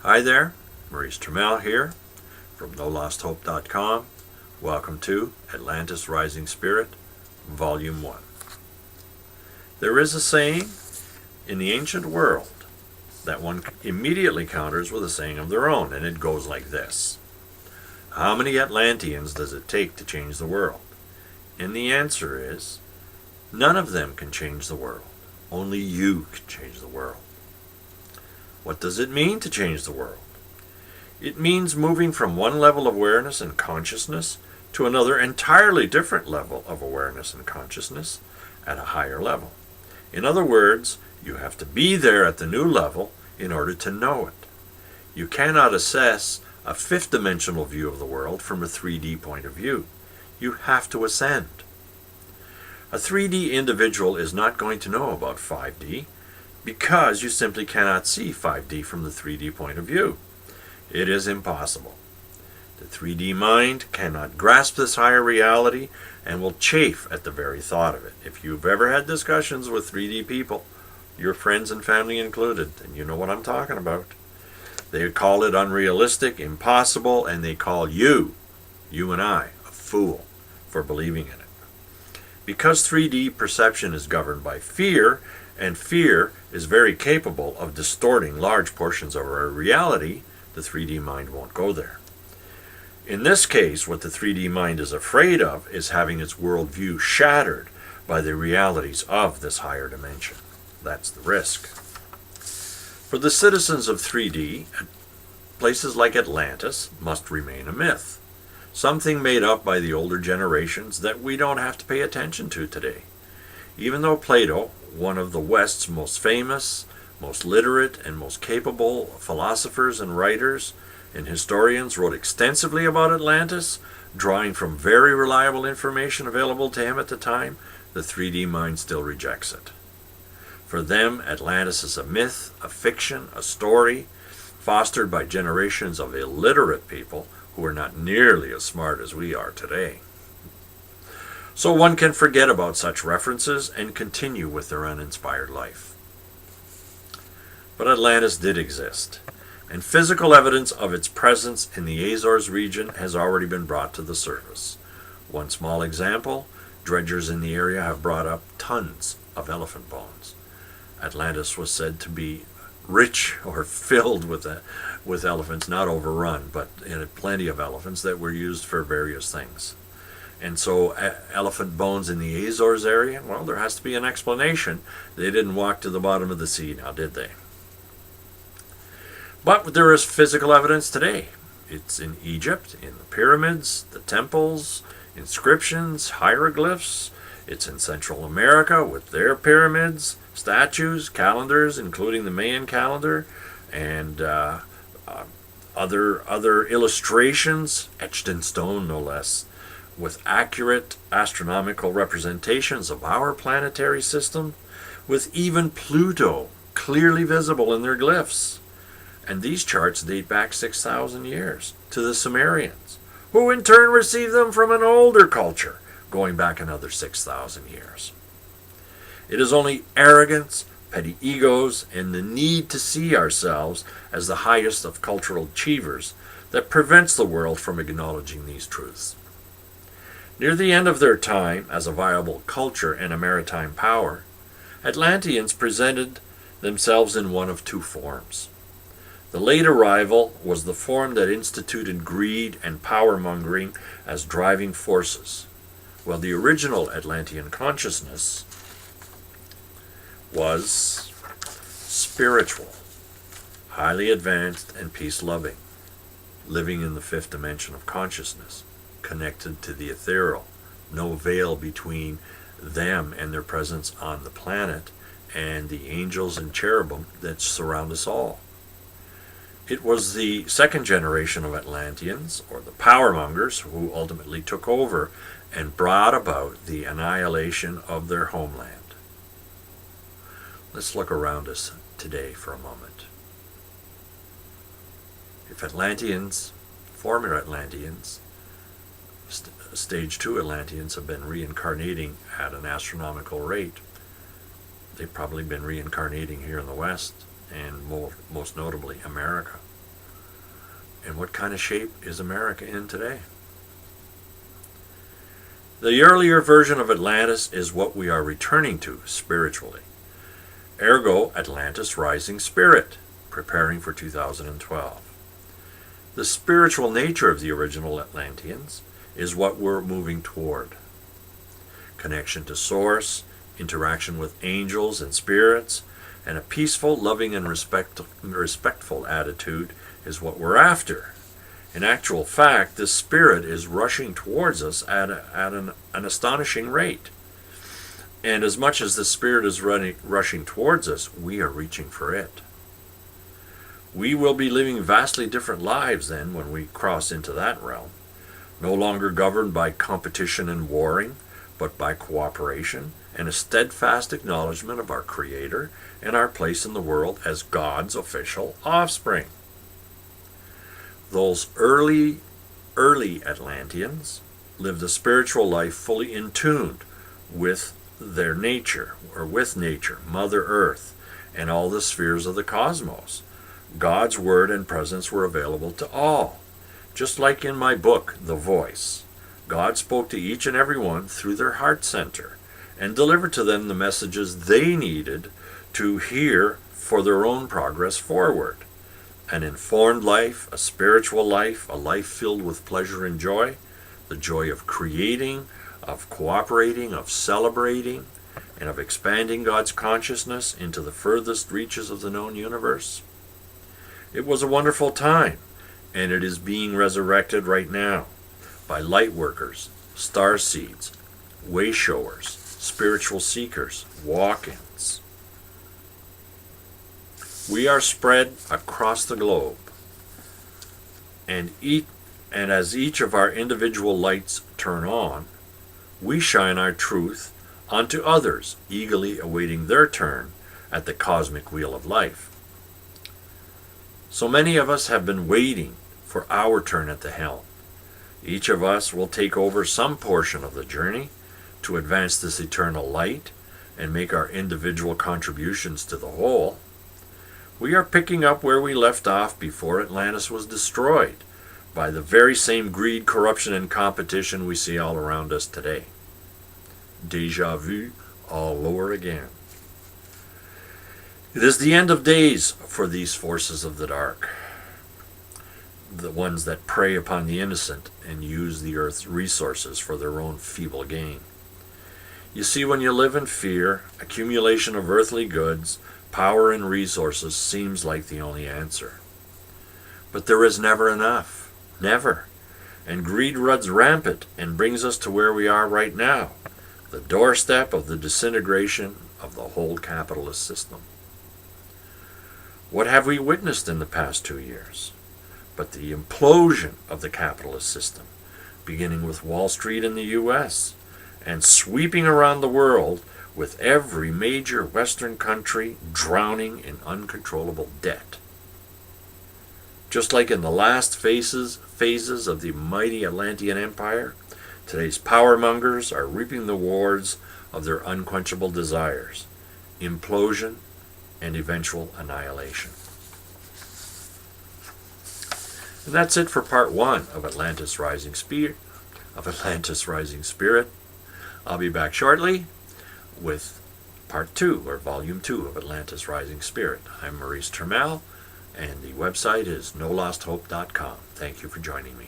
Hi there, Maurice Trammell here from NoLostHope.com. Welcome to Atlantis Rising Spirit, Volume 1. There is a saying in the ancient world that one immediately counters with a saying of their own, and it goes like this. How many Atlanteans does it take to change the world? And the answer is, none of them can change the world. Only you can change the world. What does it mean to change the world? It means moving from one level of awareness and consciousness to another entirely different level of awareness and consciousness at a higher level. In other words, you have to be there at the new level in order to know it. You cannot assess a fifth-dimensional view of the world from a 3D point of view. You have to ascend. A 3D individual is not going to know about 5D because you simply cannot see 5D from the 3D point of view. It is impossible. The 3D mind cannot grasp this higher reality and will chafe at the very thought of it. If you've ever had discussions with 3D people, your friends and family included, and you know what I'm talking about. They call it unrealistic, impossible, and they call you and I, a fool for believing in it. Because 3D perception is governed by fear, and fear is very capable of distorting large portions of our reality, the 3D mind won't go there. In this case, what the 3D mind is afraid of is having its worldview shattered by the realities of this higher dimension. That's the risk. For the citizens of 3D, places like Atlantis must remain a myth, something made up by the older generations that we don't have to pay attention to today. Even though Plato, one of the West's most famous, most literate, and most capable philosophers and writers and historians, wrote extensively about Atlantis, drawing from very reliable information available to him at the time, the 3D mind still rejects it. For them, Atlantis is a myth, a fiction, a story, fostered by generations of illiterate people who are not nearly as smart as we are today. So one can forget about such references and continue with their uninspired life. But Atlantis did exist, and physical evidence of its presence in the Azores region has already been brought to the surface. One small example, dredgers in the area have brought up tons of elephant bones. Atlantis was said to be rich or filled with elephants, not overrun, but plenty of elephants that were used for various things. And so elephant bones in the Azores area, well, there has to be an explanation. They didn't walk to the bottom of the sea, now did they? But there is physical evidence today. It's in Egypt, in the pyramids, the temples, inscriptions, hieroglyphs. It's in Central America with their pyramids, statues, calendars, including the Mayan calendar, and other illustrations, etched in stone no less, with accurate astronomical representations of our planetary system, with even Pluto clearly visible in their glyphs. And these charts date back 6,000 years to the Sumerians, who in turn received them from an older culture, going back another 6,000 years. It is only arrogance, petty egos, and the need to see ourselves as the highest of cultural achievers that prevents the world from acknowledging these truths. Near the end of their time as a viable culture and a maritime power, Atlanteans presented themselves in one of two forms. The late arrival was the form that instituted greed and power-mongering as driving forces, while the original Atlantean consciousness was spiritual, highly advanced and peace-loving, living in the fifth dimension of consciousness, connected to the ethereal, no veil between them and their presence on the planet and the angels and cherubim that surround us all. It was the second generation of Atlanteans, or the powermongers, who ultimately took over and brought about the annihilation of their homeland. Let's look around us today for a moment. If Atlanteans, former Atlanteans, stage 2 Atlanteans have been reincarnating at an astronomical rate, they've probably been reincarnating here in the West, and most notably America. And what kind of shape is America in today? The earlier version of Atlantis is what we are returning to spiritually. Ergo, Atlantis Rising Spirit, preparing for 2012. The spiritual nature of the original Atlanteans is what we're moving toward. Connection to Source, interaction with angels and spirits, and a peaceful, loving, and respectful attitude is what we're after. In actual fact, this spirit is rushing towards us at an astonishing rate. And as much as the spirit is rushing towards us, we are reaching for it. We will be living vastly different lives then when we cross into that realm, no longer governed by competition and warring, but by cooperation and a steadfast acknowledgement of our Creator and our place in the world as God's official offspring. Those early Atlanteans lived a spiritual life fully in tune with their nature, or with nature, Mother Earth, and all the spheres of the cosmos. God's word and presence were available to all. Just like in my book, The Voice, God spoke to each and every one through their heart center and delivered to them the messages they needed to hear for their own progress forward. An informed life, a spiritual life, a life filled with pleasure and joy, the joy of creating, of cooperating, of celebrating, and of expanding God's consciousness into the furthest reaches of the known universe. It was a wonderful time, and it is being resurrected right now by light workers, star seeds, way showers, spiritual seekers, walk-ins. We are spread across the globe, and as each of our individual lights turn on, we shine our truth onto others, eagerly awaiting their turn at the cosmic wheel of life. So many of us have been waiting for our turn at the helm. Each of us will take over some portion of the journey to advance this eternal light and make our individual contributions to the whole. We are picking up where we left off before Atlantis was destroyed by the very same greed, corruption, and competition we see all around us today. Deja vu all over again. It is the end of days for these forces of the dark, the ones that prey upon the innocent and use the earth's resources for their own feeble gain. You see, when you live in fear, accumulation of earthly goods, power, and resources seems like the only answer. But there is never enough. Never. And greed runs rampant and brings us to where we are right now, the doorstep of the disintegration of the whole capitalist system. What have we witnessed in the past 2 years? But the implosion of the capitalist system, beginning with Wall Street in the U.S. and sweeping around the world with every major Western country drowning in uncontrollable debt. Just like in the last phases of the mighty Atlantean Empire, today's powermongers are reaping the rewards of their unquenchable desires, implosion, and eventual annihilation. And that's it for part 1 of Atlantis Rising Spirit. I'll be back shortly with part 2, or volume 2 of Atlantis Rising Spirit. I'm Maurice Termel, and the website is nolosthope.com. Thank you for joining me.